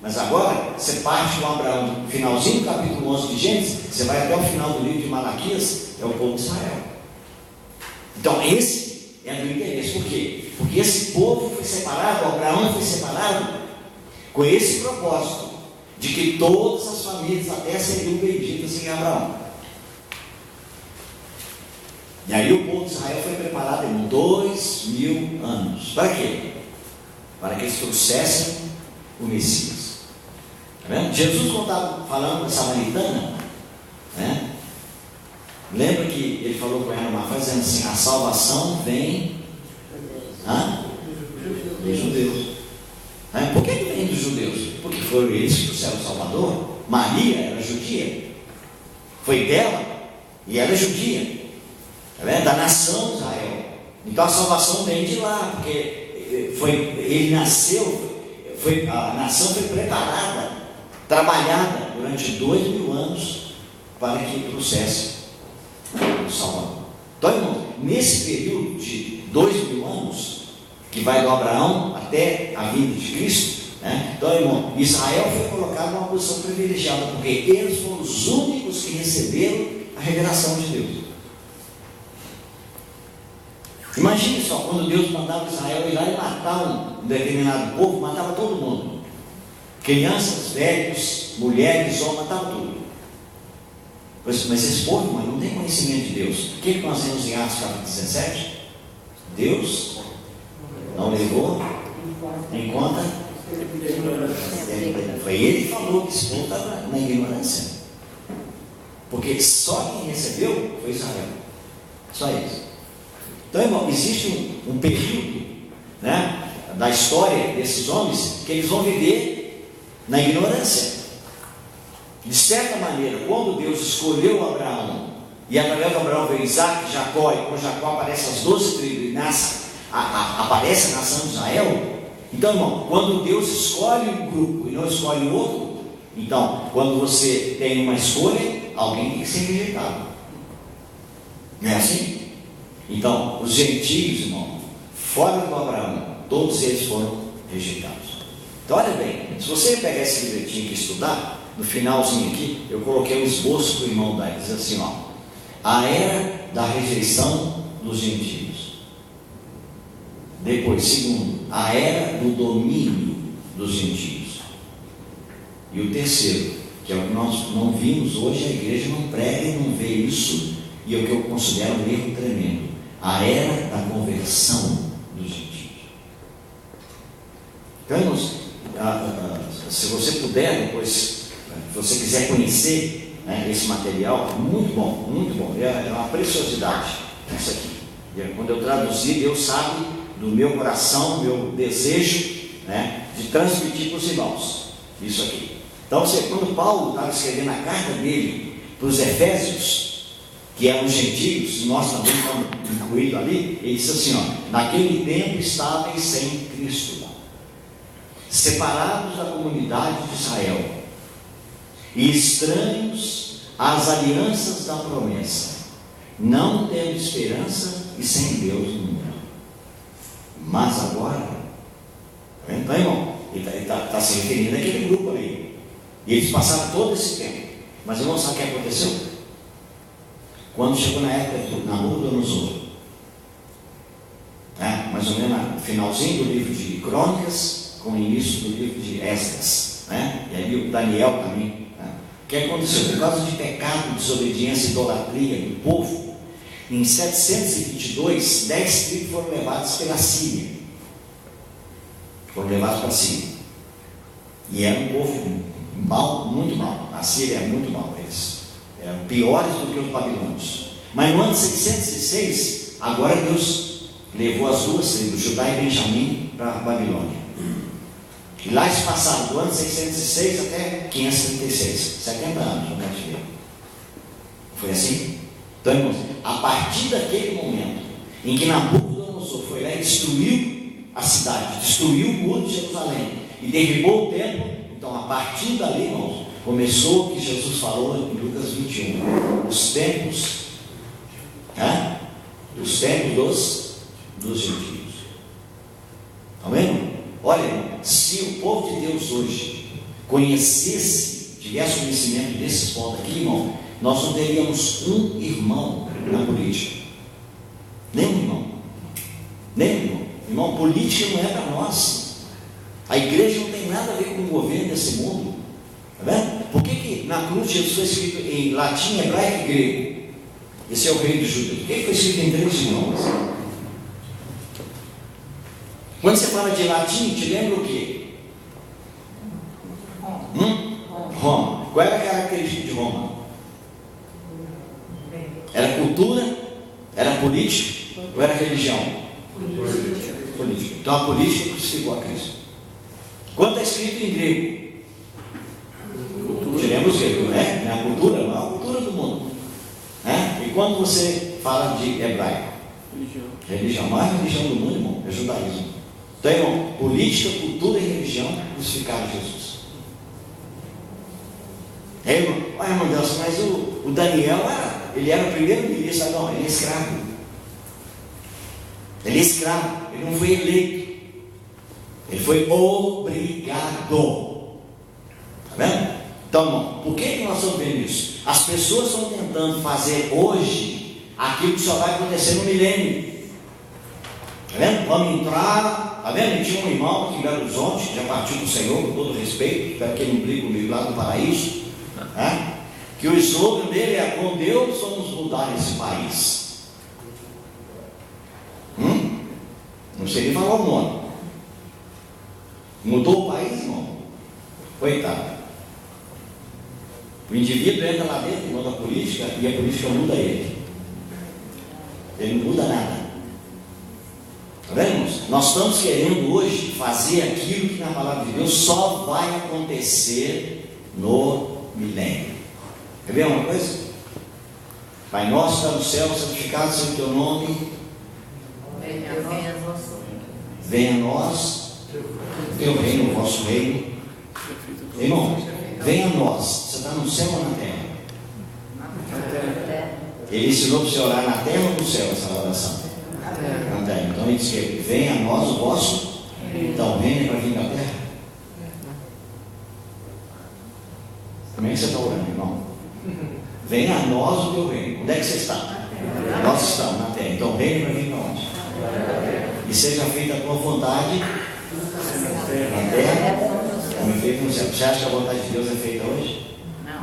Mas agora, você parte com Abraão, no finalzinho do capítulo 11 de Gênesis, você vai até o final do livro de Malaquias, é o povo de Israel. Então, esse é do interesse. Por quê? Porque esse povo foi separado, Abraão foi separado, com esse propósito, de que todas as famílias até seriam benditas em Abraão. E aí o povo de Israel foi preparado em 2000 anos. Para quê? Para que eles trouxessem o Messias. Tá vendo? Jesus, quando estava falando com a samaritana, né? Lembra que ele falou com ela uma frase dizendo assim: a salvação vem dos judeus. Por que vem dos judeus? Porque foram eles que trouxeram o Salvador. Maria era judia, foi dela, e ela é judia, tá vendo? Da nação de Israel. Então a salvação vem de lá, porque ele nasceu, a nação foi preparada, trabalhada durante 2000 anos para que trouxesse o Salvador. Então, irmão, nesse período de 2000 anos, que vai do Abraão até a vinda de Cristo, né? Então, irmão, Israel foi colocado numa posição privilegiada, porque eles foram os únicos que receberam a revelação de Deus. Imagine só, quando Deus mandava Israel ir lá e matar um determinado povo, matava todo mundo, crianças, velhos, mulheres, homens, matava tudo. Mas esse povo, irmão, não tem conhecimento de Deus. O que nós vemos em Atos capítulo 17? Deus não levou em conta. Foi ele que falou que esse povo estava na ignorância, porque só quem recebeu foi Israel, só eles. Então, irmão, existe um período, né, da história desses homens que eles vão viver na ignorância. De certa maneira, quando Deus escolheu Abraão, e através de Abraão veio Isaac, Jacó, e com Jacó aparecem as 12 tribos, e aparece a nação de Israel. Então, irmão, quando Deus escolhe um grupo e não escolhe o outro, então, quando você tem uma escolha, alguém tem que ser rejeitado. Não é assim? Então, os gentios, irmão, fora do Abraão, todos eles foram rejeitados. Então, olha bem, se você pegar esse livretinho e estudar, no finalzinho aqui, eu coloquei um esboço para o irmão dar, diz assim, ó: a era da rejeição dos gentios. Depois, segundo, a era do domínio dos gentios. E o terceiro, que é o que nós não vimos hoje, a igreja não prega e não vê isso, e é o que eu considero um erro tremendo: a era da conversão dos gentios. Então, irmãos, se você puder, depois, se você quiser conhecer, né, esse material, muito bom, é uma preciosidade isso aqui. Quando eu traduzi, Deus sabe do meu coração, meu desejo, né, de transmitir para os irmãos isso aqui. Então, quando Paulo estava escrevendo a carta dele para os Efésios, que eram gentios, nós também estamos incluídos ali, ele disse assim, ó: naquele tempo estáveis sem Cristo, separados da comunidade de Israel e estranhos às alianças da promessa, não tendo esperança e sem Deus no mundo. Mas agora, então, irmão, ele está se referindo àquele grupo ali, e eles passaram todo esse tempo. Mas irmão, sabe o que aconteceu? Quando chegou na época do Nabucodonosor, mais ou menos no finalzinho do livro de Crônicas, com o início do livro de Esdras, né? E aí o Daniel também, né? O que aconteceu? Por causa de pecado, desobediência e idolatria do povo, em 722, 10 tribos foram levadas pela Síria. Foram levados para a Síria. E era um povo mau, muito mau. A Síria é muito mau. Eles eram piores do que os babilônios. Mas no ano 606, agora Deus levou as duas tribos, Judá e Benjamim, para a Babilônia. E lá eles passaram do ano 606 até 536, 70 anos, não é de ver. Foi assim? Então, irmãos, a partir daquele momento em que Nabucodonosor foi lá e destruiu a cidade, destruiu o muro de Jerusalém e derribou o templo, então a partir dali, irmãos, começou o que Jesus falou em Lucas 21, os tempos, os tempos dos gentios. Está vendo? Olha, se o povo de Deus hoje conhecesse, tivesse conhecimento desses pontos aqui, irmão, nós não teríamos um irmão na política. Nem um irmão. Nem um irmão. Irmão, política não é para nós. A igreja não tem nada a ver com o governo desse mundo. Está vendo? Por que na cruz Jesus foi escrito em latim, hebraico e grego? Esse é o rei de Judá. Por que foi escrito em 3 idiomas? Quando você fala de latim, te lembra o quê? Roma. Qual era a característica de Roma? Era cultura? Era política? Ou era religião? Política. Então a política crucificou a Cristo. Quando está escrito em grego? Tiremos o grego, né? É a cultura, não é a cultura do mundo. E quando você fala de hebraico? Religião. A maior religião do mundo, irmão, é judaísmo. Então, irmão, política, cultura e religião crucificaram Jesus. Irmão, olha, irmão Deus, mas o Daniel ele era o primeiro ministro. Não, ele é escravo. Ele é escravo, ele não foi eleito. Ele foi obrigado. Está vendo? Então, irmão, por que nós estamos vendo isso? As pessoas estão tentando fazer hoje aquilo que só vai acontecer no milênio. Está vendo? Vamos entrar. Está vendo? Tinha um irmão aqui em Belo Horizonte, que já partiu com o Senhor, com todo respeito, espero que ele não brigue comigo lá no paraíso. Que o slogan dele é: com Deus vamos mudar esse país. Não sei nem falar o nome. Mudou o país, irmão? Coitado. O indivíduo entra lá dentro, irmão, da política, e a política muda ele. Ele não muda nada. Está vendo, irmãos? Nós estamos querendo hoje fazer aquilo que na palavra de Deus só vai acontecer no milênio. Quer ver uma coisa? Pai nosso que está no céu, santificado seja o teu nome. Venha a nós o teu reino, o vosso reino. Irmão, venha a nós. Você está no céu ou na terra? Ele ensinou para você orar na terra ou no céu essa oração? Na terra. Então ele disse que venha a nós o vosso. Então, reino para vir da terra. Como é que você está orando, irmão? Venha a nós o teu reino. Onde é que você está? Nós estamos na terra. Então, reino para vir para onde? E seja feita a tua vontade na terra, como é feito no céu. Você acha que a vontade de Deus é feita hoje? Não.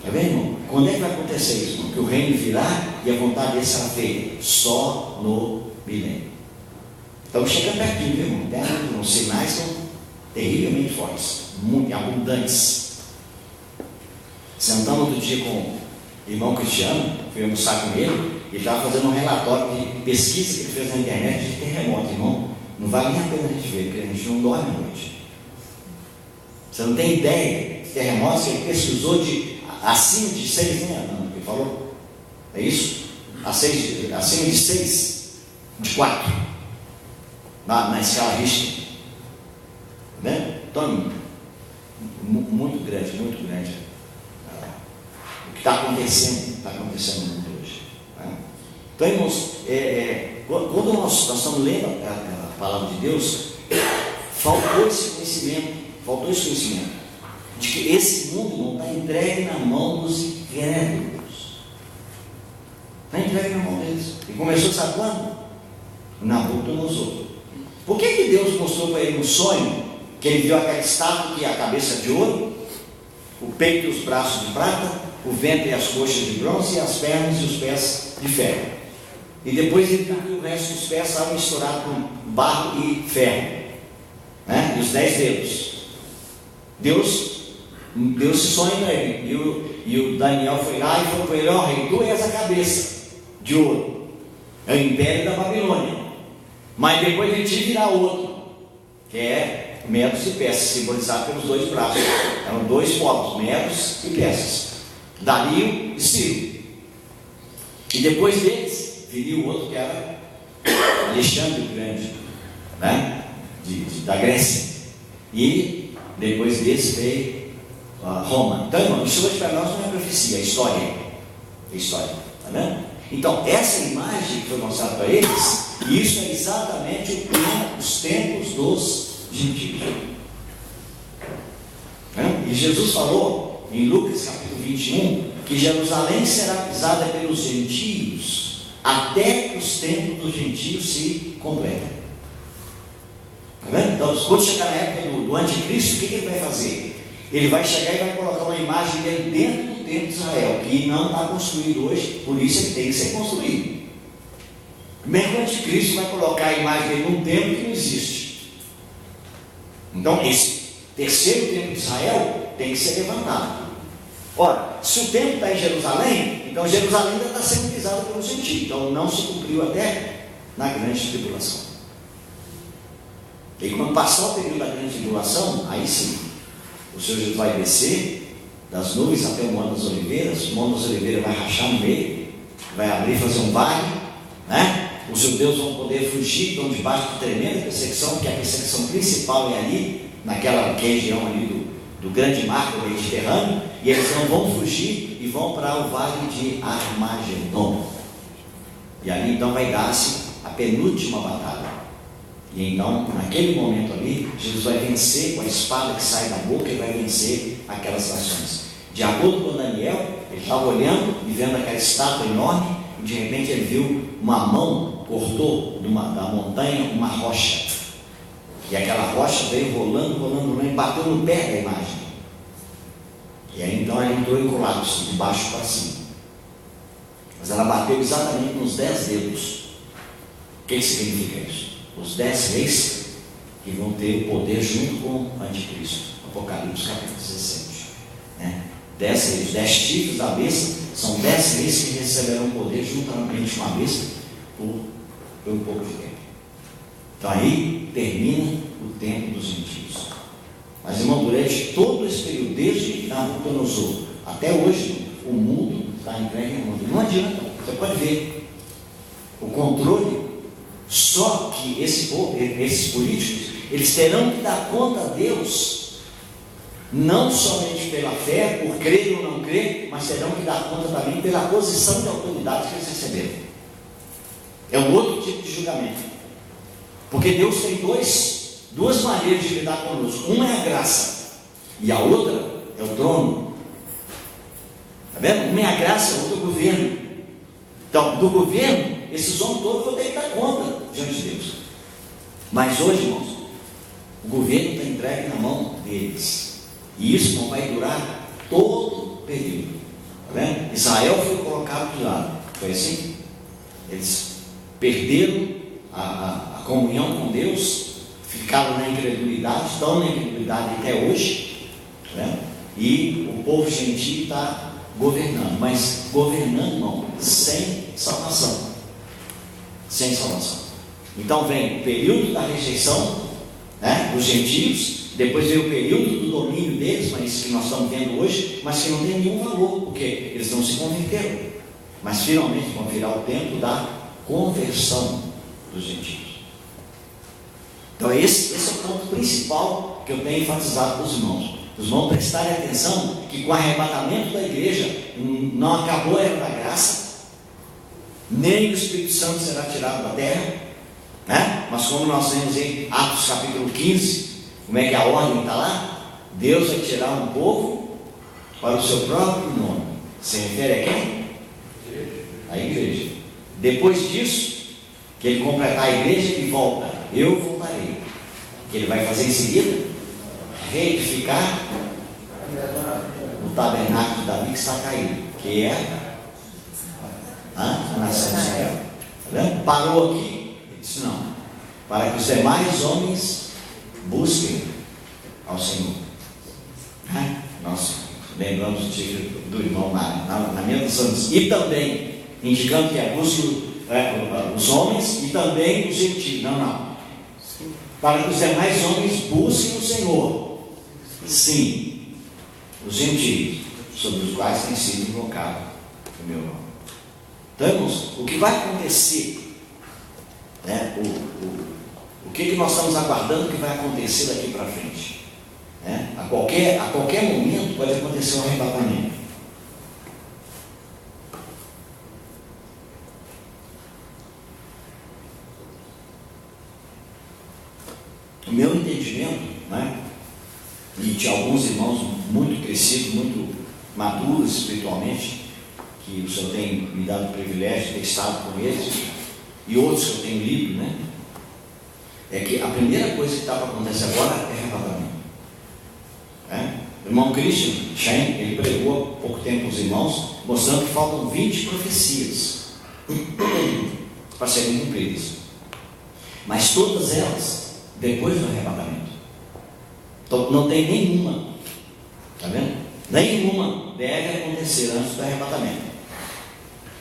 Tá vendo, irmão? Quando é que vai acontecer isso, irmão? Que o reino virá e a vontade dele será feita só no milênio. Então chega pertinho, viu, irmão? Os sinais são terrivelmente fortes, muito abundantes. Sentamos outro dia com o irmão Cristiano, fui almoçar com ele. Ele estava fazendo um relatório de pesquisa que ele fez na internet de terremoto, irmão. Não vale nem a pena a gente ver, porque a gente não dorme à noite. Você não tem ideia de terremotos que ele pesquisou de acima de 6, né? Não, ele falou. É isso? Acima de 6, de 4. Na escala Richter. Tá vendo? Então, muito grande, muito grande. O que está acontecendo no mundo hoje. Então, irmãos, quando nós estamos lendo a palavra de Deus, faltou esse conhecimento de que esse mundo não está entregue na mão dos incrédulos. Está entregue na mão deles. E começou, sabe quando? Nabucodonosor. Por que Deus mostrou para ele um sonho, que ele viu aquela estátua que é a cabeça de ouro, o peito e os braços de prata, o ventre e as coxas de bronze, e as pernas e os pés de ferro. E depois ele viu que o resto dos pés estavam misturados com barro e ferro, né? E os 10 dedos. Deus se sonha para ele. E o Daniel foi lá e falou para ele: ó rei, tu és a cabeça de ouro, é o império da Babilônia. Mas depois ele te virá outro, que é metros e peças, simbolizado pelos 2 braços. Eram 2 povos, metros e peças, Dario e Ciro. E depois deles viria o outro, que era Alexandre o Grande, né? Da Grécia. E depois deles veio Roma. Então, irmão, isso hoje para nós não é profecia, é história. É história, tá vendo? Então, essa imagem que foi mostrada para eles, isso é exatamente os tempos dos gentios. E Jesus falou em Lucas capítulo 21 que Jerusalém será pisada pelos gentios até que os tempos dos gentios se completem. Está vendo? Então, quando chegar na época do anticristo, o que ele vai fazer? Ele vai chegar e vai colocar uma imagem dele dentro do templo de Israel, que não está construído hoje, por isso ele tem que ser construído. Primeiro, o anticristo vai colocar a imagem dele num templo que não existe. Então, esse terceiro templo de Israel tem que ser levantado. Ora, se o templo está em Jerusalém, então Jerusalém ainda está sendo pisada pelos gentios. Então não se cumpriu até na grande tribulação. E quando passar o período da grande tribulação, aí sim, o Senhor Jesus vai descer das nuvens até o Monte das Oliveiras. O Monte das Oliveiras vai rachar no meio, vai abrir, fazer um vale, né? Os judeus vão poder fugir, estão debaixo de tremenda perseguição, porque a perseguição principal é ali, naquela região ali do grande mar do Mediterrâneo, e eles não vão fugir e vão para o vale de Armagedon. E ali então vai dar-se a penúltima batalha. E então, naquele momento ali, Jesus vai vencer com a espada que sai da boca e vai vencer aquelas nações. De acordo com Daniel, ele estava olhando e vendo aquela estátua enorme, e de repente ele viu uma mão, cortou da montanha uma rocha. E aquela rocha veio rolando, e bateu no pé da imagem. E aí então ela entrou em colapso, de baixo para cima. Mas ela bateu exatamente nos 10 dedos. O que significa isso? Os 10 reis que vão ter o poder junto com o anticristo. Apocalipse capítulo 17. 10 reis, 10 tipos da besta, são 10 reis que receberão poder juntamente com a besta por um pouco de tempo. Então aí termina o tempo dos gentios. Mas, irmão, durante todo esse período, desde Nabucodonosor até hoje, o mundo está entregue ao mundo. Não adianta, você pode ver o controle. Só que esses políticos, eles terão que dar conta a Deus, não somente pela fé, por crer ou não crer, mas terão que dar conta também pela posição de autoridade que eles receberam. É um outro tipo de julgamento. Porque Deus tem duas maneiras de lidar conosco. Uma é a graça, e a outra é o trono. Está vendo? Uma é a graça, a outra é o governo. Então, do governo, esses homens todos vão ter que dar conta diante de Deus. Mas hoje, irmãos, o governo está entregue na mão deles. E isso não vai durar todo o período. Está vendo? Israel foi colocado de lado. Foi assim? Eles perderam a comunhão com Deus, ficaram na incredulidade, estão na incredulidade até hoje, né? E o povo gentio está governando, mas governando, não, sem salvação. Sem salvação. Então vem o período da rejeição, né, dos gentios, depois vem o período do domínio deles, mas que nós estamos vendo hoje, mas que não tem nenhum valor, porque eles não se converteram. Mas finalmente vão virar o tempo da conversão dos gentios. Então esse é o ponto principal que eu tenho enfatizado para os irmãos. Os irmãos prestarem atenção que com o arrebatamento da igreja não acabou a era da graça, nem o Espírito Santo será tirado da terra, né? Mas como nós vemos em Atos capítulo 15, como é que a ordem está lá? Deus vai tirar um povo para o seu próprio nome. Se refere a quem? A igreja. Depois disso, que ele completar a igreja, ele volta. Eu voltarei. O que ele vai fazer em seguida? Reedificar o tabernáculo de Davi que está caído, que é a nação de Israel. Tá vendo? Parou aqui. Ele disse não. Para que os demais homens busquem ao Senhor. Nós lembramos do irmão na minha lição. E também, indicando que é busque os homens e também os gentios. Não. Para que os demais homens busquem o Senhor. Sim, os gentios, sobre os quais tem sido invocado o meu nome. Então, irmãos, o que vai acontecer, né? O que nós estamos aguardando que vai acontecer daqui para frente, né? A qualquer momento pode acontecer um arrebatamento. O meu entendimento, né, e tinha alguns irmãos muito crescidos, muito maduros espiritualmente, que o Senhor tem me dado o privilégio de ter estado com eles, e outros que eu tenho lido, né? É que a primeira coisa que está para acontecer agora é arrebatamento. O irmão Christian Shane, ele pregou há pouco tempo os irmãos, mostrando que faltam 20 profecias para serem cumpridas, mas todas elas depois do arrebatamento. Então não tem nenhuma, está vendo? Nenhuma deve acontecer antes do arrebatamento.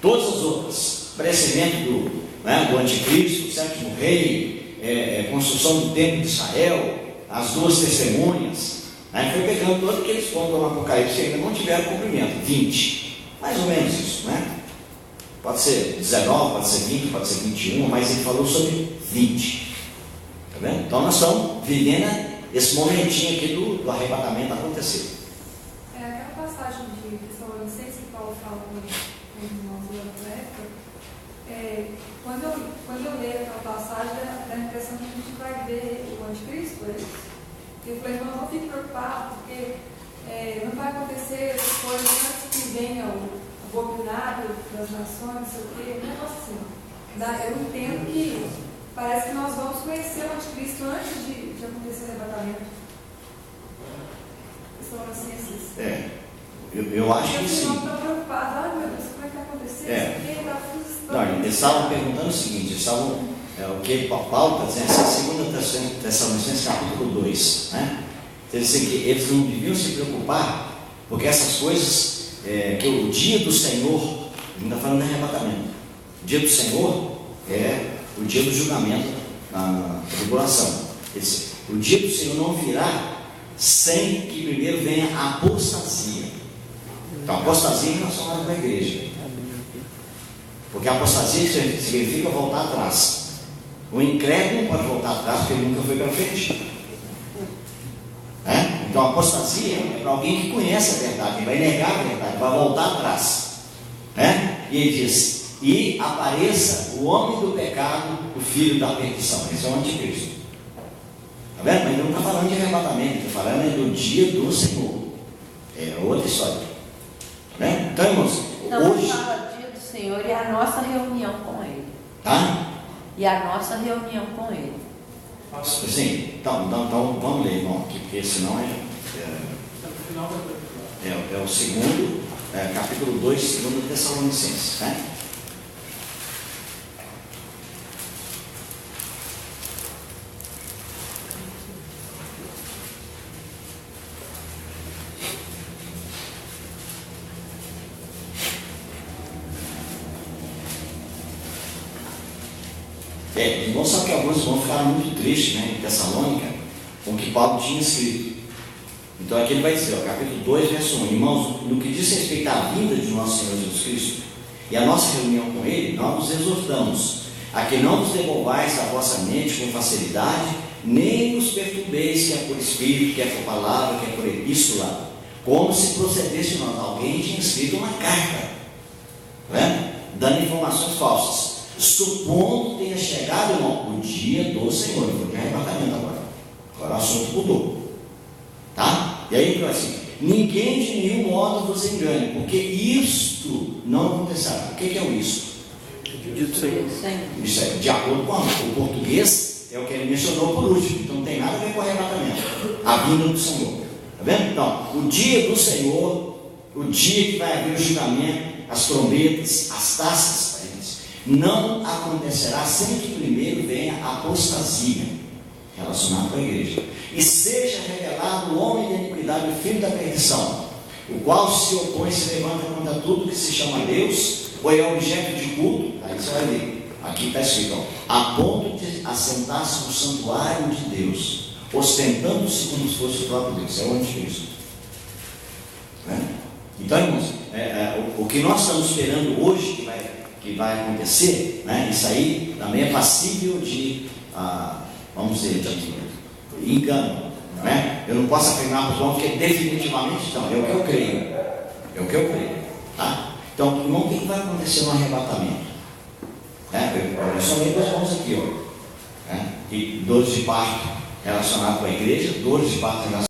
Todas as outras, aparecimento do anticristo, o sétimo rei, construção do templo de Israel, as duas testemunhas, foi pegando todos aqueles pontos do Apocalipse que ainda não tiveram cumprimento, 20, mais ou menos isso, né? Pode ser 19, pode ser 20, pode ser 21, mas ele falou sobre 20, tá vendo? Então nós estamos vivendo esse momentinho aqui do arrebatamento acontecer. Aquela passagem de Tessalonicenses que Paulo fala com os irmãos da época, quando eu leio aquela passagem, dá a impressão que a gente vai ver o anticristo. Eu falei, irmão, não fique preocupado, porque não vai acontecer essas coisas antes que venha o abominável das nações, não sei o quê, um negócio assim. Eu entendo que parece que nós vamos conhecer o anticristo antes de acontecer o arrebatamento. Eu acho que sim. Não estou preocupado, meu Deus, como é que vai acontecer? Não, eles estavam perguntando o seguinte, o que Paulo está dizendo, essa é 2 Tessalonicenses capítulo 2, né? Que eles não deviam se preocupar, porque essas coisas, que o dia do Senhor, a gente está falando de arrebatamento, o dia do Senhor é o dia do julgamento na tribulação. O dia do Senhor não virá sem que primeiro venha a apostasia. Então, apostasia é relacionada com a igreja, porque a apostasia significa voltar atrás. O incrédulo não pode voltar atrás porque ele nunca foi para frente. Então a apostasia é para alguém que conhece a verdade, vai negar a verdade, vai voltar atrás. E ele diz: e apareça o homem do pecado, o filho da perdição. Esse é o anticristo. Está vendo? Mas ele não está falando de arrebatamento, está falando do dia do Senhor. É outra história. Então, irmãos, não, hoje fala dia do Senhor e a nossa reunião com Ele. E a nossa reunião com Ele. Sim, então vamos ler, irmão, aqui, porque senão é o segundo, capítulo 2, 2 Tessalonicenses, né? Irmão, só que alguns vão ficar muito tristes, né, em Tessalônica, com o que Paulo tinha escrito. Então aqui ele vai dizer, capítulo 2, verso 1: irmãos, no que diz respeito à vinda de nosso Senhor Jesus Cristo e a nossa reunião com Ele, nós vos exortamos a que não vos devolvais a vossa mente com facilidade, nem vos perturbeis, quer por espírito, quer por palavra, quer por epístola, como se procedesse de nós. Alguém tinha escrito uma carta, dando informações falsas, supondo que tenha chegado, irmão, o dia do Senhor. Foi de arrebatamento agora o assunto mudou, tá? E aí, assim, ninguém de nenhum modo vos engane, porque isto não acontecerá. O que é o isto? Dia do Senhor. Isso é de acordo com o português, é o que ele mencionou por último, então não tem nada a ver com arrebatamento, a vinda do Senhor, tá vendo? Então, o dia do Senhor, o dia que vai haver o julgamento, as trombetas, as taças, não acontecerá sem que primeiro venha a apostasia relacionada com a igreja, e seja revelado o homem da iniquidade, o filho da perdição, o qual se opõe e se levanta contra tudo que se chama Deus, ou é objeto de culto. Aí você vai ver, aqui está escrito, a ponto de assentar-se no santuário de Deus, ostentando-se como se fosse o próprio Deus. É o anticristo. Então, irmãos, o que nós estamos esperando hoje que vai acontecer, isso aí também é passível de, vamos dizer, de engano, não é? Eu não posso afirmar para os irmãos que definitivamente não, é o que eu creio, tá? Então, irmão, o que vai acontecer no arrebatamento? Eu só leio dois irmãos aqui, e dores de parto relacionadas com a igreja, dores de parto relacionadas